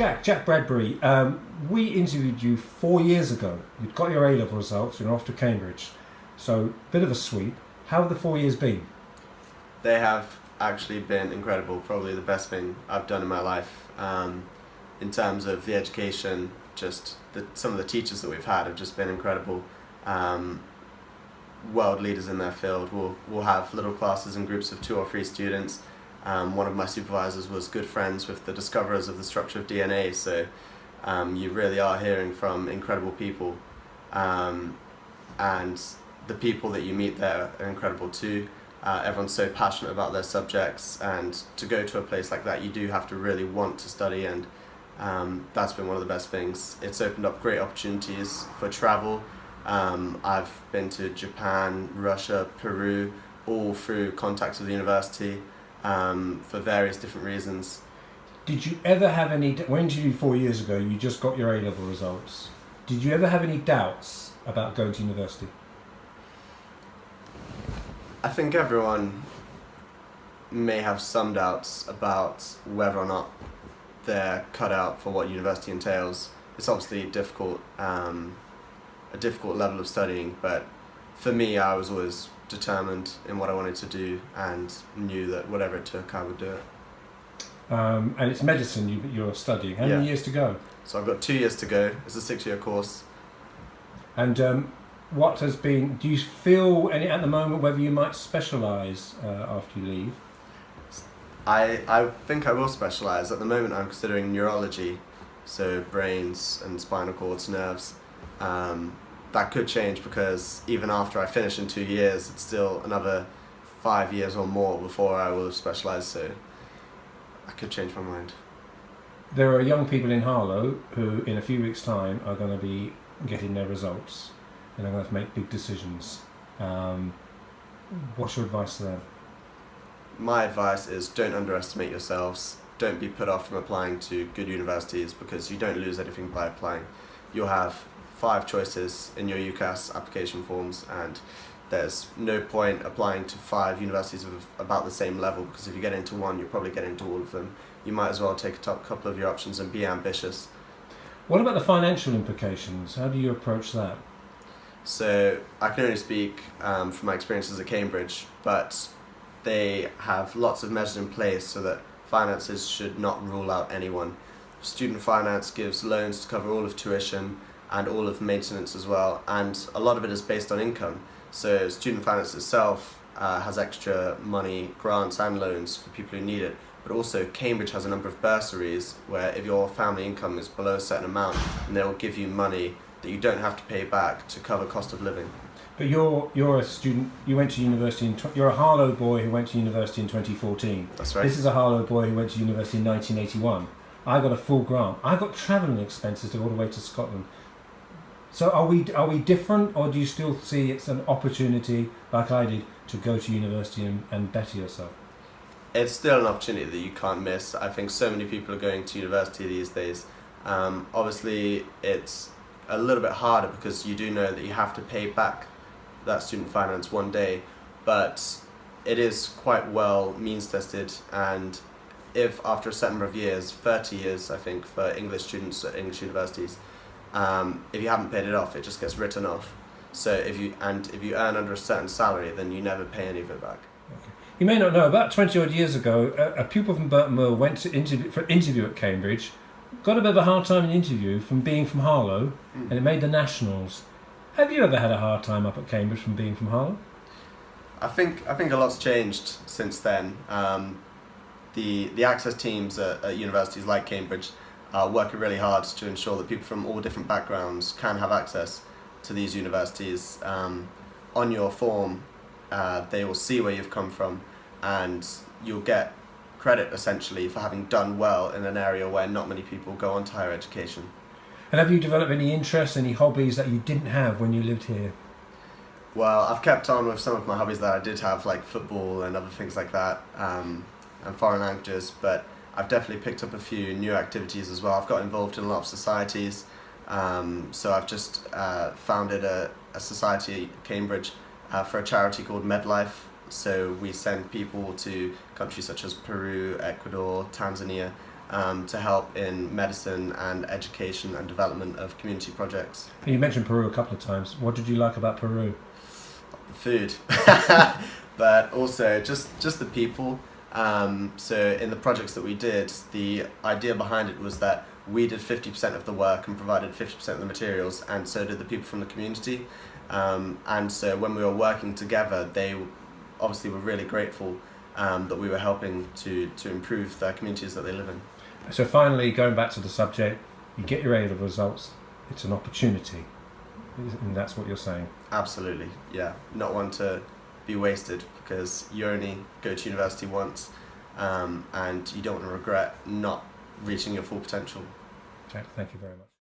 Jack Bradbury, we interviewed you 4 years ago. You'd got your A-level results, you're off to Cambridge. So, bit of a sweep. How have the 4 years been? They have actually been incredible, probably the best thing I've done in my life. In terms of the education, some of the teachers that we've had have just been incredible. World leaders in their field. We'll have little classes in groups of 2 or 3 students. One of my supervisors was good friends with the discoverers of the structure of DNA, so you really are hearing from incredible people, and the people that you meet there are incredible too. Everyone's so passionate about their subjects, and to go to a place like that you do have to really want to study, and that's been one of the best things. It's opened up great opportunities for travel. I've been to Japan, Russia, Peru, all through contacts with the university. For various different reasons. Did you ever have any, when you interviewed 4 years ago, you just got your A-level results, did you ever have any doubts about going to university? I think everyone may have some doubts about whether or not they're cut out for what university entails. It's obviously a difficult level of studying, but for me, I was always determined in what I wanted to do and knew that whatever it took, I would do it. And it's medicine you're studying. How many years to go? So I've got 2 years to go. It's a 6-year course. And do you feel at the moment whether you might specialise after you leave? I think I will specialise. At the moment I'm considering neurology, so brains and spinal cords, nerves. That could change because even after I finish in 2 years, it's still another 5 years or more before I will have specialised, so I could change my mind. There are young people in Harlow who in a few weeks' time are going to be getting their results and are going to have to make big decisions. What's your advice to them? My advice is don't underestimate yourselves. Don't be put off from applying to good universities because you don't lose anything by applying. You'll have 5 choices in your UCAS application forms, and there's no point applying to 5 universities of about the same level, because if you get into one, you'll probably get into all of them. You might as well take a top couple of your options and be ambitious. What about the financial implications? How do you approach that? So I can only speak from my experiences at Cambridge, but they have lots of measures in place so that finances should not rule out anyone. Student finance gives loans to cover all of tuition and all of maintenance as well, and a lot of it is based on income. So student finance itself has extra money, grants and loans for people who need it, but also Cambridge has a number of bursaries where if your family income is below a certain amount, then they'll give you money that you don't have to pay back to cover cost of living. But you're a student, you went to university, you're a Harlow boy who went to university in 2014. That's right. This is a Harlow boy who went to university in 1981. I got a full grant. I got travelling expenses to go all the way to Scotland. So are we different, or do you still see it's an opportunity, like I did, to go to university and better yourself? It's still an opportunity that you can't miss. I think so many people are going to university these days. Obviously, it's a little bit harder because you do know that you have to pay back that student finance one day, but it is quite well means tested, and if after a certain number of years, 30 years I think for English students at English universities, if you haven't paid it off, it just gets written off. So if you earn under a certain salary, then you never pay any of it back. Okay. You may not know, about 20 odd years ago, a pupil from Burton Mill went to interview at Cambridge, got a bit of a hard time in the interview from being from Harlow, and it made the nationals. Have you ever had a hard time up at Cambridge from being from Harlow? I think a lot's changed since then. The access teams at universities like Cambridge are working really hard to ensure that people from all different backgrounds can have access to these universities. On your form, they will see where you've come from, and you'll get credit essentially for having done well in an area where not many people go on to higher education. And have you developed any interests, any hobbies that you didn't have when you lived here? Well, I've kept on with some of my hobbies that I did have, like football and other things like that, and foreign languages, but I've definitely picked up a few new activities as well. I've got involved in a lot of societies, so I've just founded a society at Cambridge for a charity called MedLife. So we send people to countries such as Peru, Ecuador, Tanzania, to help in medicine and education and development of community projects. You mentioned Peru a couple of times. What did you like about Peru? The food, but also just the people. So in the projects that we did, the idea behind it was that we did 50% of the work and provided 50% of the materials, and so did the people from the community. And so when we were working together, they obviously were really grateful that we were helping to improve the communities that they live in. So finally, going back to the subject, you get your A-level results, it's an opportunity, and that's what you're saying. Absolutely, yeah. Not one to be wasted, because you only go to university once, and you don't want to regret not reaching your full potential. Okay, thank you very much.